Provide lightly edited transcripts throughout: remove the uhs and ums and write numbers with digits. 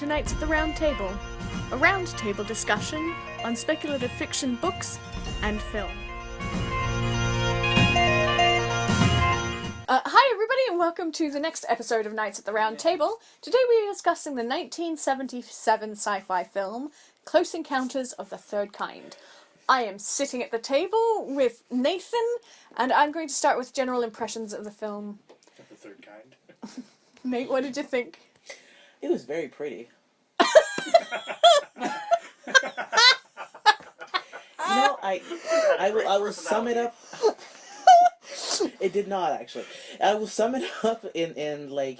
to Nights at the Round Table, a round-table discussion on speculative fiction books and film. Hi everybody and welcome to the next episode of Nights at the Round Table. Today we are discussing the 1977 sci-fi film, Close Encounters of the Third Kind. I am sitting at the table with Nathan, and I'm going to start with general impressions of the film. Of the third kind. Nate, what did you think? It was very pretty. I will sum it up. It did not actually. I will sum it up in like,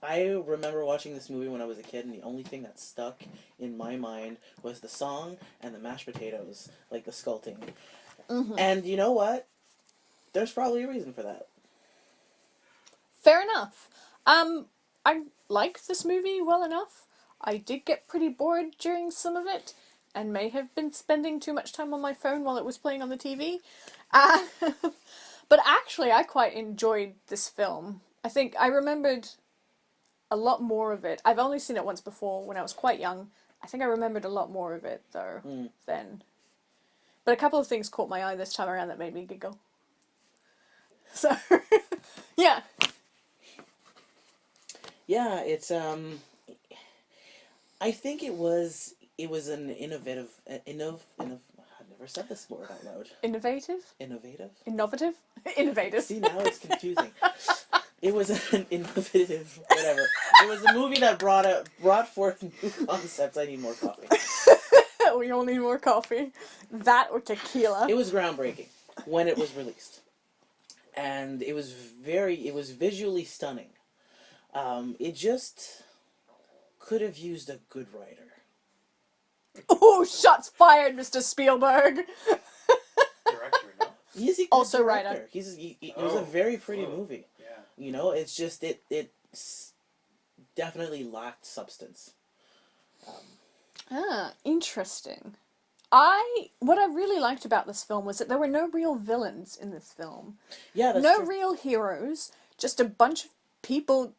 I remember watching this movie when I was a kid, and the only thing that stuck in my mind was the song and the mashed potatoes, like the sculpting. Mm-hmm. And you know what? There's probably a reason for that. Fair enough. I liked this movie well enough. I did get pretty bored during some of it, and may have been spending too much time on my phone while it was playing on the TV. But actually, I quite enjoyed this film. I think I remembered a lot more of it. I've only seen it once before when I was quite young. I think I remembered a lot more of it, though, then. But a couple of things caught my eye this time around that made me giggle. So, yeah. Yeah, it's, I think it was an innovative, I've never said this word out loud. Innovative? Innovative? Innovative? Innovative. See, now it's confusing. It was an innovative, whatever. It was a movie that brought forth new concepts. I need more coffee. We all need more coffee. That or tequila. It was groundbreaking when it was released. And it was visually stunning. It just could have used a good writer. Oh, shots fired, Mr. Spielberg! Director, no? He's a good also director. writer. It was a very pretty movie. Yeah. You know, it's just, it definitely lacked substance. Interesting. What I really liked about this film was that there were no real villains in this film. Yeah, that's no true. real heroes, just a bunch of people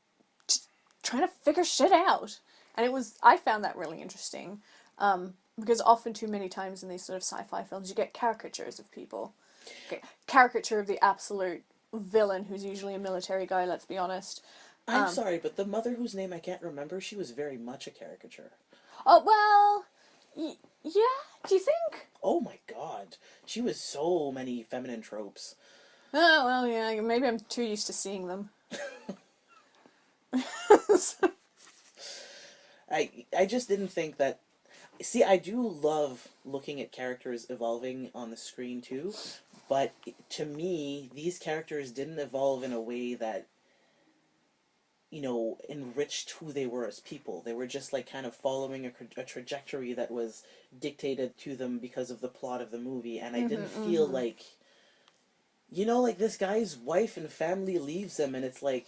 just trying to figure shit out. And I found that really interesting. Because often too many times in these sort of sci-fi films you get caricatures of people. Caricature of the absolute villain who's usually a military guy, let's be honest. I'm sorry, but the mother whose name I can't remember, she was very much a caricature. Oh, well, yeah, do you think? Oh my god. She was so many feminine tropes. Oh, well, yeah, maybe I'm too used to seeing them. I just didn't think that... See, I do love looking at characters evolving on the screen too, but to me, these characters didn't evolve in a way that, you know, enriched who they were as people. They were just, like, kind of following a trajectory that was dictated to them because of the plot of the movie, and I didn't feel like... You know, like, this guy's wife and family leaves him, and it's like,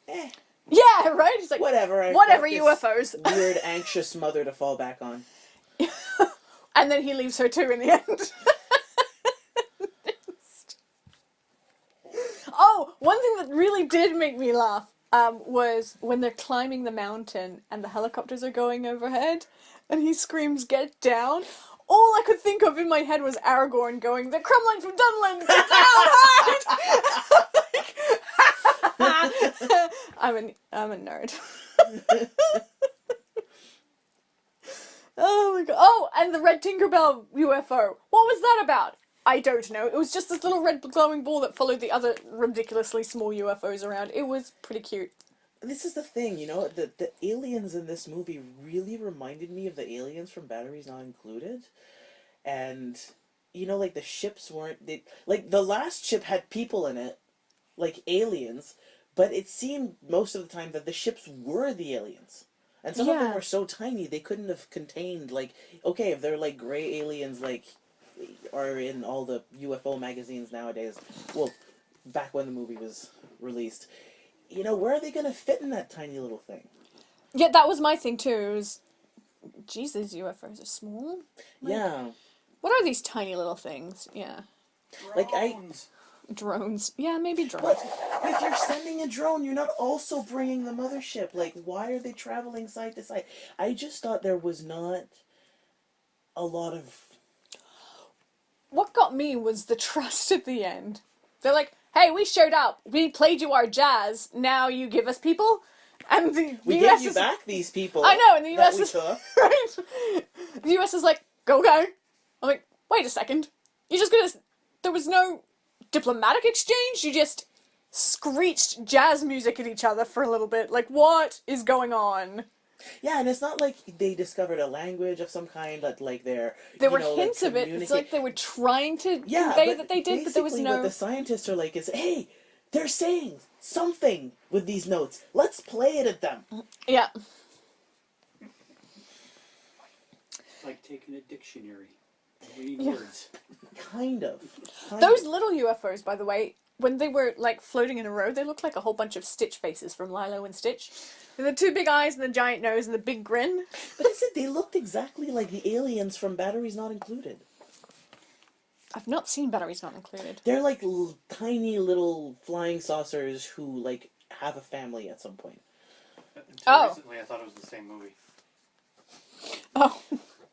eh. Yeah, right? It's like, whatever UFOs. Weird, anxious mother to fall back on. And then he leaves her too in the end. Oh, one thing that really did make me laugh was when they're climbing the mountain and the helicopters are going overhead and he screams, "Get down!" All I could think of in my head was Aragorn going, "The Crumline from Dunland! Get down hard!" I'm a nerd. Oh my god. Oh, and the red Tinkerbell UFO. What was that about? I don't know. It was just this little red glowing ball that followed the other ridiculously small UFOs around. It was pretty cute. This is the thing, you know, the aliens in this movie really reminded me of the aliens from Batteries Not Included. And, you know, like, the ships like, the last ship had people in it, like aliens, but it seemed most of the time that the ships were the aliens. And some of them were so tiny, they couldn't have contained, like, okay, if they're, like, gray aliens, like, are in all the UFO magazines nowadays, well, back when the movie was released, you know, where are they going to fit in that tiny little thing? Yeah, that was my thing, too. It was, Jesus, UFOs are small. Like, yeah. What are these tiny little things? Yeah. Like, Drones. Yeah, maybe drones. But if you're sending a drone, you're not also bringing the mothership. Like, why are they traveling side to side? I just thought there was not a lot of... What got me was the trust at the end. They're like, hey, we showed up. We played you our jazz. Now you give us people? And the We US gave you is... back these people. I know, and the US that we is... took. Right? The US is like, go. I'm like, wait a second. You're just gonna... There was no diplomatic exchange? You just screeched jazz music at each other for a little bit. Like, what is going on? Yeah, and it's not like they discovered a language of some kind that, like, they're... There were hints of it. It's like they were trying to convey that they did, but there was no... what the scientists are like is, hey, they're saying something with these notes. Let's play it at them. Yeah. Like taking a dictionary and reading words. Kind of. Those little UFOs, by the way, when they were, like, floating in a row, they looked like a whole bunch of Stitch faces from Lilo and Stitch. With the two big eyes and the giant nose and the big grin. But I said they looked exactly like the aliens from Batteries Not Included. I've not seen Batteries Not Included. They're like tiny little flying saucers who, like, have a family at some point. Until recently, I thought it was the same movie. Oh.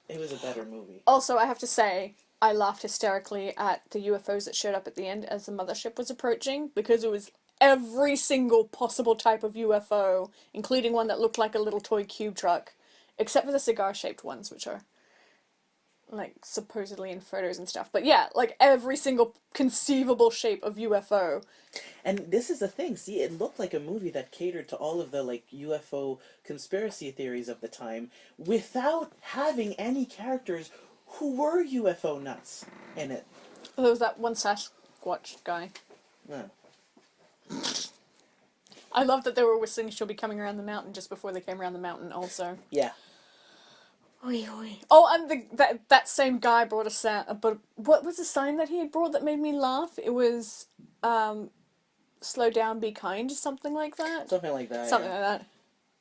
It was a better movie. Also, I have to say, I laughed hysterically at the UFOs that showed up at the end as the mothership was approaching, because it was every single possible type of UFO, including one that looked like a little toy cube truck, except for the cigar-shaped ones, which are, like, supposedly in photos and stuff. But yeah, like, every single conceivable shape of UFO. And this is the thing, see, it looked like a movie that catered to all of the, like, UFO conspiracy theories of the time, without having any characters who were UFO nuts in it. There was that one Sasquatch guy. Yeah. I love that they were whistling She'll Be Coming Around the Mountain just before they came around the mountain also. Yeah. Oy, oy. Oh, and that same guy brought but what was the sign that he had brought that made me laugh? It was, slow down, be kind, or something like that. Something like that, Something like that.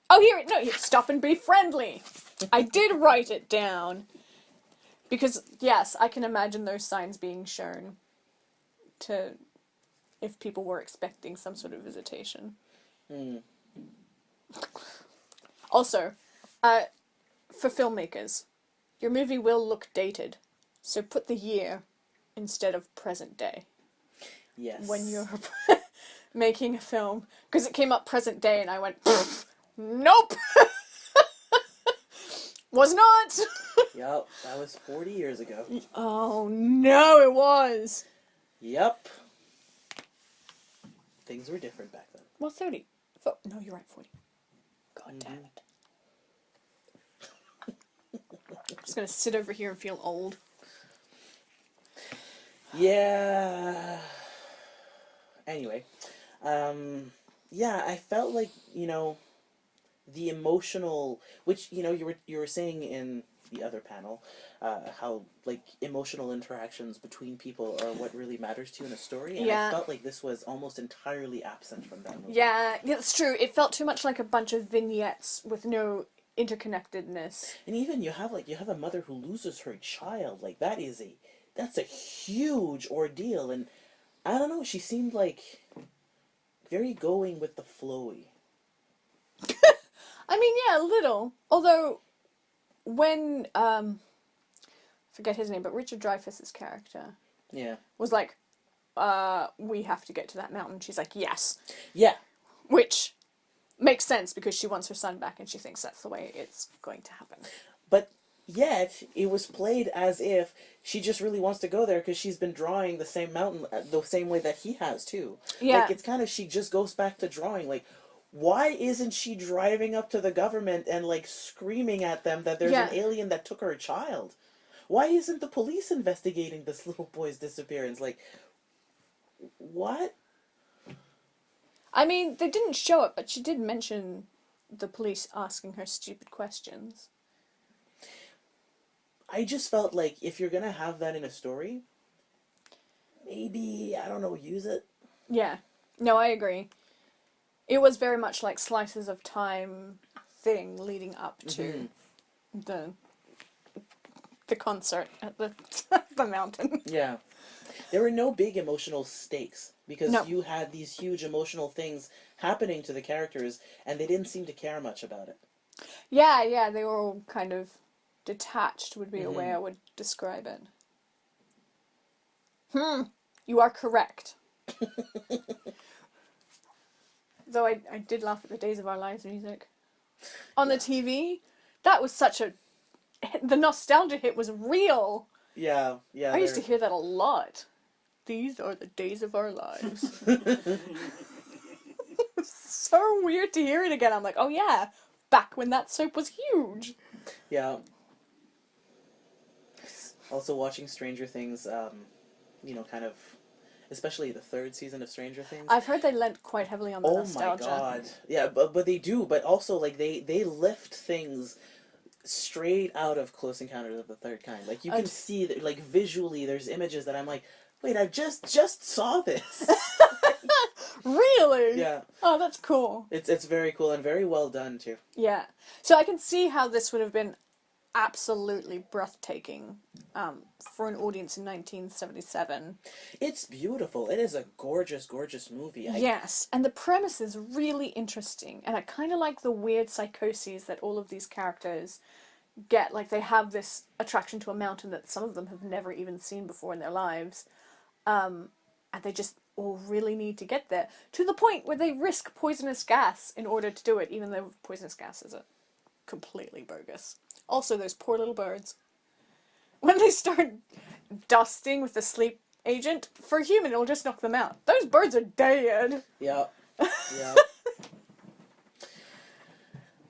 Oh, here, stop and be friendly. I did write it down. Because, yes, I can imagine those signs being shown to, if people were expecting some sort of visitation. Mm. Also, for filmmakers, your movie will look dated, so put the year instead of present day. Yes. When you're making a film. Because it came up present day and I went, nope! Was not! Yep, that was 40 years ago. Oh no, it was! Yep. Things were different back then. Well, 30. No, you're right, 40. God damn it. I'm just gonna sit over here and feel old. Yeah. Anyway. Yeah, I felt like, the emotional, which, you were saying in the other panel, how, like, emotional interactions between people are what really matters to you in a story, and Yeah. I felt like this was almost entirely absent from that movie. Yeah, it's true. It felt too much like a bunch of vignettes with no interconnectedness. And even you have a mother who loses her child, like, that's a huge ordeal, and I don't know, she seemed like very going with the flowy. I mean, yeah, a little. Although, when, forget his name, but Richard Dreyfuss's character Yeah. was like, we have to get to that mountain. She's like, yes. Yeah. Which makes sense because she wants her son back and she thinks that's the way it's going to happen. But yet, it was played as if she just really wants to go there because she's been drawing the same mountain the same way that he has, too. Yeah. Like, it's kind of, she just goes back to drawing. Like, why isn't she driving up to the government and, like, screaming at them that there's an alien that took her child? Why isn't the police investigating this little boy's disappearance? Like, what? I mean, they didn't show it, but she did mention the police asking her stupid questions. I just felt like if you're gonna have that in a story, maybe, I don't know, use it. Yeah. No, I agree. It was very much like slices of time thing leading up to the concert at the mountain. Yeah. there were no big emotional stakes because No. you had these huge emotional things happening to the characters, and they didn't seem to care much about it. Yeah, they were all kind of detached, would be a way Mhm. I would describe it. You are correct. Though I did laugh at the Days of Our Lives music. On the TV, that was such a... The nostalgia hit was real. Yeah, I used to hear that a lot. These are the days of our lives. So weird to hear it again. I'm like, oh yeah, back when that soap was huge. Yeah. Also watching Stranger Things, kind of, especially the third season of Stranger Things. I've heard they lent quite heavily on the nostalgia. Oh my god. Yeah, but they do, but also, like, they lift things straight out of Close Encounters of the Third Kind. Like, you can see that, like, visually, there's images that I'm like, wait, I just saw this. Really? Yeah. Oh, that's cool. It's very cool and very well done, too. Yeah. So I can see how this would have been absolutely breathtaking for an audience in 1977. It's beautiful. It is a gorgeous, gorgeous movie. Yes, and the premise is really interesting, and I kind of like the weird psychoses that all of these characters get. Like, they have this attraction to a mountain that some of them have never even seen before in their lives, and they just all really need to get there, to the point where they risk poisonous gas in order to do it, even though poisonous gas is completely bogus. Also, those poor little birds. When they start dusting with the sleep agent, for a human, it'll just knock them out. Those birds are dead. Yeah. Yeah.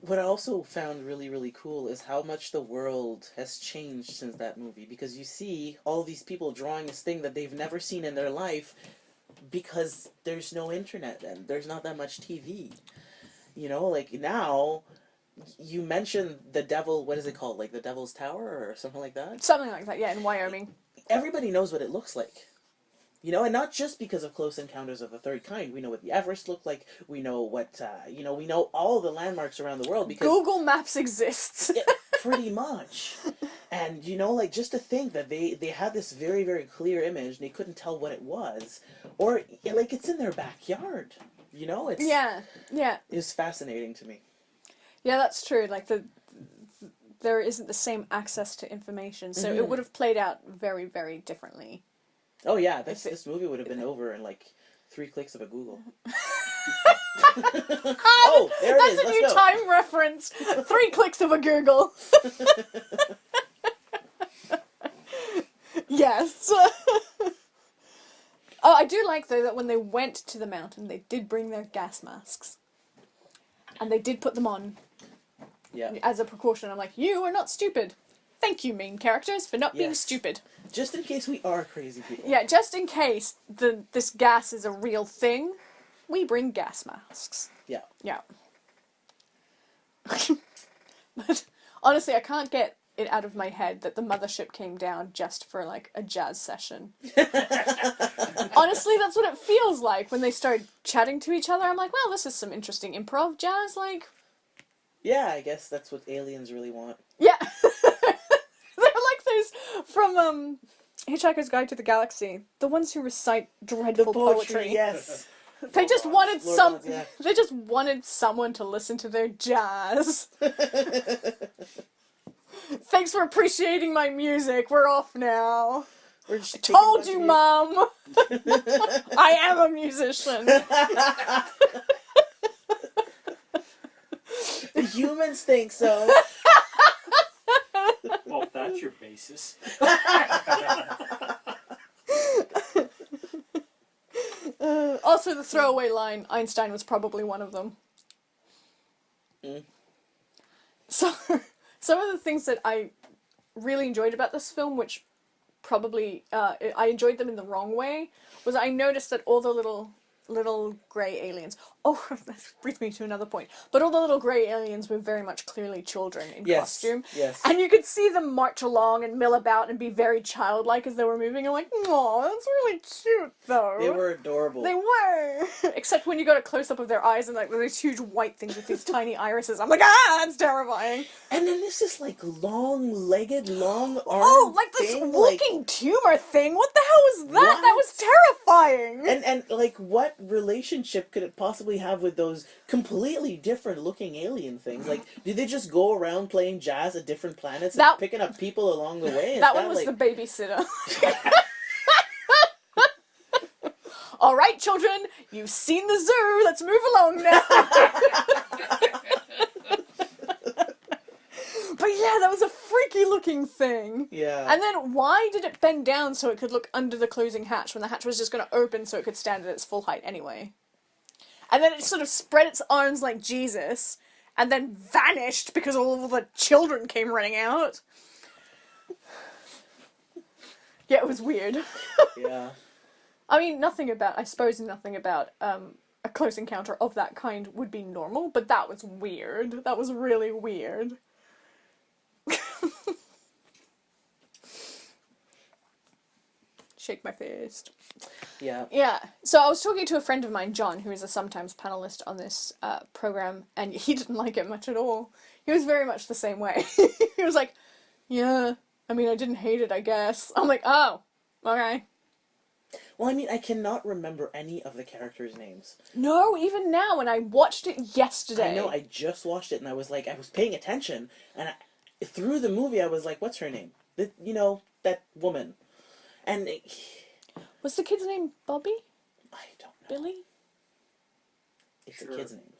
What I also found really, really cool is how much the world has changed since that movie. Because you see all these people drawing this thing that they've never seen in their life because there's no internet and there's not that much TV. You know, like now, you mentioned the devil, what is it called? Like the Devil's Tower or something like that? Something like that, yeah, in Wyoming. Everybody knows what it looks like. You know, and not just because of Close Encounters of the Third Kind. We know what the Everest looked like. We know what, we know all the landmarks around the world because... Google Maps exists. Yeah, pretty much. And, like, just to think that they had this very, very clear image and they couldn't tell what it was. Or, like, it's in their backyard. It's... Yeah. It's fascinating to me. Yeah, that's true. Like, there isn't the same access to information, so it would have played out very, very differently. Oh yeah, this movie would have been over in like 3 clicks of a Google. Oh, there it is. That's a new time reference. 3 clicks of a Google. Yes. Oh, I do like though that when they went to the mountain, they did bring their gas masks, and they did put them on. Yeah. As a precaution. I'm like, you are not stupid. Thank you, main characters, for not being stupid. Just in case we are crazy people. Yeah, just in case this gas is a real thing, we bring gas masks. Yeah. Yeah. But honestly, I can't get it out of my head that the mothership came down just for like a jazz session. Honestly, that's what it feels like when they start chatting to each other. I'm like, well, this is some interesting improv jazz, like... Yeah, I guess that's what aliens really want. Yeah. They're like those from Hitchhiker's Guide to the Galaxy. The ones who recite dreadful poetry. Yes. They just wanted Lord, yeah. They just wanted someone to listen to their jazz. Thanks for appreciating my music. We're off now. We're just Told you, Mom. I am a musician. The humans think so. Well, if that's your basis. Also, the throwaway line, Einstein was probably one of them. Mm. So, some of the things that I really enjoyed about this film, which probably, I enjoyed them in the wrong way, was I noticed that all the little grey aliens, Oh, that brings me to another point. But all the little grey aliens were very much clearly children in costume. Yes. And you could see them march along and mill about and be very childlike as they were moving. I'm like, "Aw, that's really cute, though." They were adorable. They were! Except when you got a close-up of their eyes and, like, these huge white things with these tiny irises. I'm like, ah, that's terrifying. And then this is, like, long-legged, long-armed Oh, like this thing, walking tumor thing. What the hell was that? What? That was terrifying. And like, what relationship could it possibly have with those completely different-looking alien things? Like, did they just go around playing jazz at different planets and picking up people along the way? That one was like... the babysitter. All right, children, you've seen the zoo. Let's move along now. But yeah, that was a freaky looking thing. Yeah. And then why did it bend down so it could look under the closing hatch when the hatch was just going to open so it could stand at its full height anyway? And then it sort of spread its arms like Jesus and then vanished because all of the children came running out. Yeah, it was weird. Yeah. I mean, I suppose nothing about a close encounter of that kind would be normal, but that was weird. That was really weird. Shake my fist. Yeah. Yeah. So I was talking to a friend of mine, John, who is a sometimes panelist on this program, and he didn't like it much at all. He was very much the same way. He was like, yeah, I mean, I didn't hate it, I guess. I'm like, oh, okay. Well, I mean, I cannot remember any of the characters' names. No, even now, and I watched it yesterday. I know, I just watched it, and I was like, I was paying attention, and through the movie, I was like, what's her name? That woman. And... Was the kid's name Bobby? I don't know. Billy? It's a kid's name.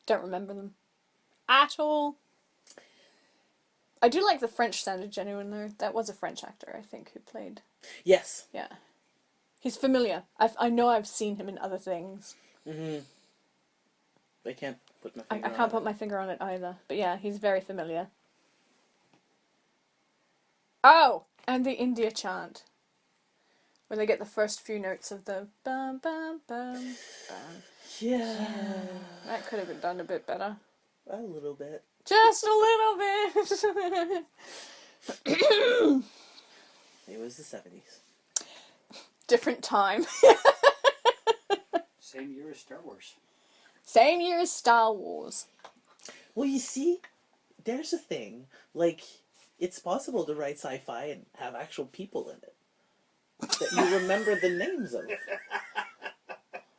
Don't remember them. At all. I do like the French sounded genuine though. That was a French actor, I think, who played. Yes. Yeah. He's familiar. I know I've seen him in other things. Mm-hmm. I can't put my finger I can't put my finger on it either. But yeah, he's very familiar. Oh! And the India chant. Where they get the first few notes of the bum bum bum bum. Yeah. That could have been done a bit better. A little bit. Just a little bit. It was the 70s. Different time. Same year as Star Wars. Same year as Star Wars. Well, you see, there's a thing. Like, it's possible to write sci-fi and have actual people in it that you remember the names of.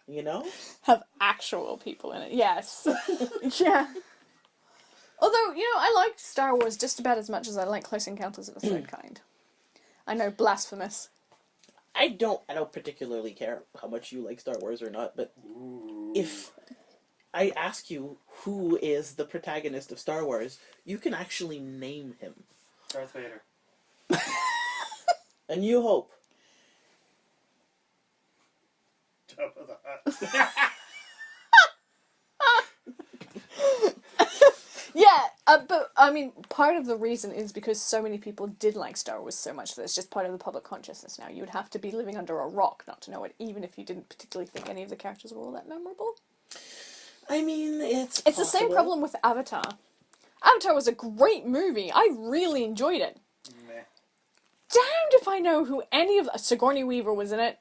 You know? Have actual people in it. Yes. Yeah. Although, I like Star Wars just about as much as I like Close Encounters of the Third Kind. I know, blasphemous. I don't particularly care how much you like Star Wars or not, but if I ask you who is the protagonist of Star Wars, you can actually name him. Darth Vader. A New Hope. Top of the Hut. Yeah, but, I mean, part of the reason is because so many people did like Star Wars so much that it's just part of the public consciousness now. You would have to be living under a rock not to know it, even if you didn't particularly think any of the characters were all that memorable. I mean, it's the same problem with Avatar. Avatar was a great movie. I really enjoyed it. Meh. Damned if I know who any of... Sigourney Weaver was in it.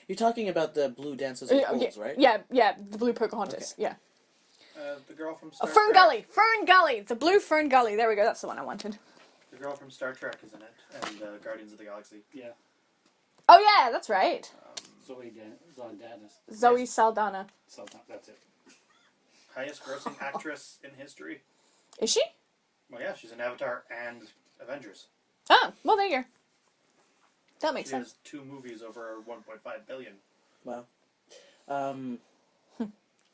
You're talking about the Blue Dances with Wolves, right? Yeah, the Blue Pocahontas, Okay. yeah. The girl from Star Fern Trek. Gully! The Blue Fern Gully. There we go, that's the one I wanted. The girl from Star Trek is in it, and Guardians of the Galaxy. Yeah. Oh yeah, that's right. Zoe Saldana. Zoe Saldana. That's it. Highest grossing actress in history. Is she? Well, yeah, she's in Avatar and Avengers. Oh, well there you go. That makes She sense. has 2 movies over 1.5 billion. Wow.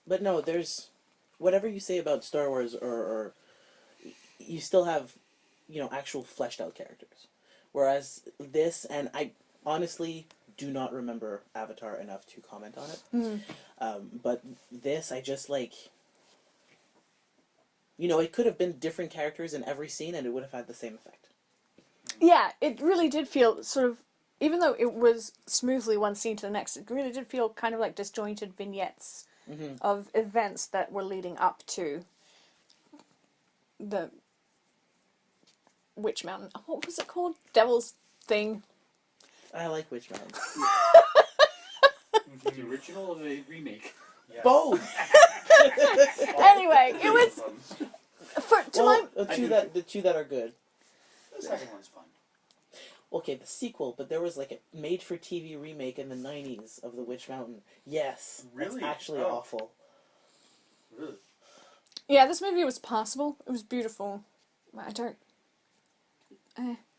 But no, there's... Whatever you say about Star Wars, or you still have, actual fleshed out characters. Whereas this, and I honestly do not remember Avatar enough to comment on it. But this, I just like... it could have been different characters in every scene and it would have had the same effect. Yeah, it really did feel sort of even though it was smoothly one scene to the next, it really did feel kind of like disjointed vignettes of events that were leading up to the Witch Mountain. What was it called? Devil's thing. I like Witch Mountain. The original or the remake? Yes. Both. Anyway, it was the two that are good. The second one's fun. Okay, the sequel, but there was like a made-for-TV remake in the 90s of The Witch Mountain. Yes, Really? It's actually Oh. awful. Really? Yeah, this movie was passable. It was beautiful. I don't.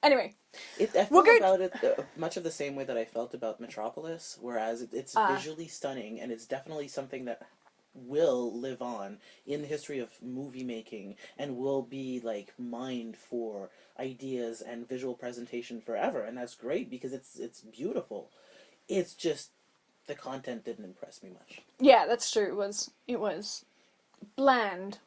Anyway, I feel We're good. about it much of the same way that I felt about Metropolis, whereas it's visually stunning, and it's definitely something that will live on in the history of movie making and will be like mined for ideas and visual presentation forever, and that's great because it's beautiful. It's just the content didn't impress me much. yeah, that's true. It was bland.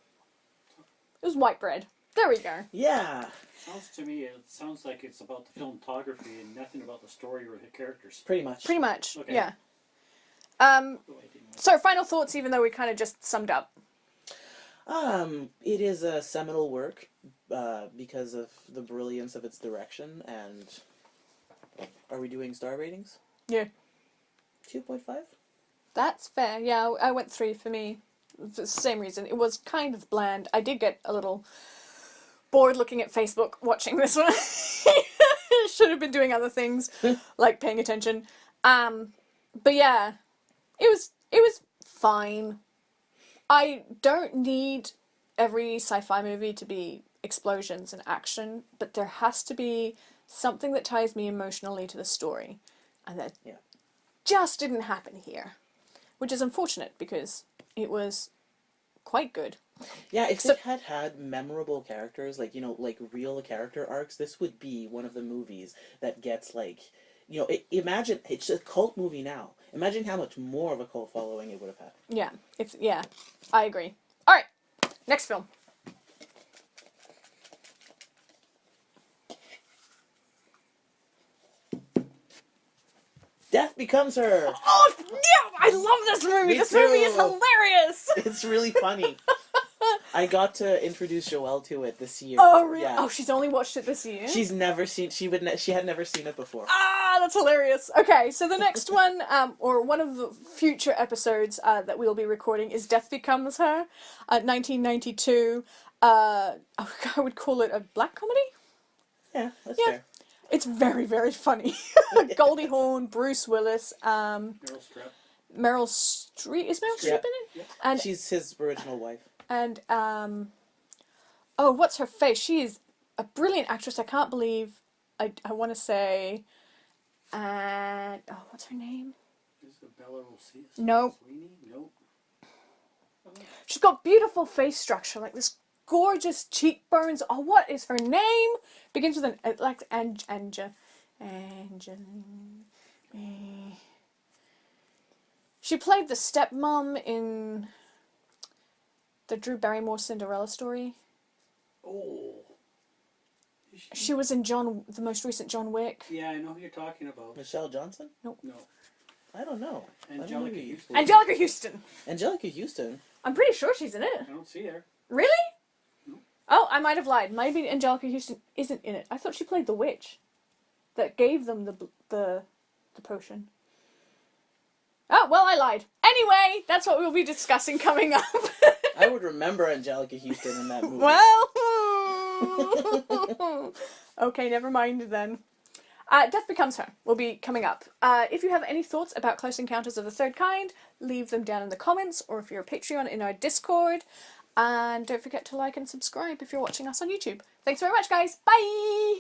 It was white bread. There we go. Yeah, It sounds like it's about the filmography and nothing about the story or the characters. pretty much. Pretty much. Okay. Yeah. Oh, I didn't know. So final thoughts, even though we kind of just summed up. It is a seminal work because of the brilliance of its direction. And are we doing star ratings? Yeah. 2.5. That's fair. Yeah, I went 3 for me. For the same reason. It was kind of bland. I did get a little bored looking at Facebook watching this one. Should have been doing other things, like paying attention. But yeah, it was fine. I don't need every sci-fi movie to be explosions and action, but there has to be something that ties me emotionally to the story, and that just didn't happen here, which is unfortunate because it was quite good. Yeah, if it had memorable characters, like, like real character arcs, this would be one of the movies that gets, like, imagine, it's a cult movie now. Imagine how much more of a cult following it would have had. Yeah, I agree. Alright, next film. Death Becomes Her! Oh, yeah! I love this movie! Me This movie is too. hilarious! It's really funny. I got to introduce Joelle to it this year. Oh, really? Yeah. Oh, she's only watched it this year? She's never seen, she had never seen it before. Ah, that's hilarious. Okay, so the next one, or one of the future episodes that we'll be recording is Death Becomes Her, 1992. I would call it a black comedy? Yeah, that's Yeah. fair. It's very, very funny. Goldie Hawn, Bruce Willis, Meryl Streep. Meryl Streep. Is Meryl Streep Yeah. in it? Yeah. And She's his original wife. And, oh, what's her face? She is a brilliant actress. I can't believe, I want to say, and, oh, what's her name? Isabella Rossini? Nope. Nope. She's got beautiful face structure, like this gorgeous cheekbones. Oh, what is her name? Begins with an, like, Angeline. She played the stepmom in the Drew Barrymore Cinderella story. Oh. She was in the most recent John Wick. Yeah, I know who you're talking about. Michelle Johnson? No. I don't know. Angelica Houston. Angelica Houston. Angelica Houston? I'm pretty sure she's in it. I don't see her. Really? No. Oh, I might have lied. Maybe Angelica Houston isn't in it. I thought she played the witch that gave them the potion. Oh, well, I lied. Anyway, that's what we'll be discussing coming up. I would remember Angelica Houston in that movie. Well, okay, never mind then. Death Becomes Her will be coming up. If you have any thoughts about Close Encounters of the Third Kind, leave them down in the comments, or if you're a Patreon, in our Discord. And don't forget to like and subscribe if you're watching us on YouTube. Thanks very much, guys. Bye!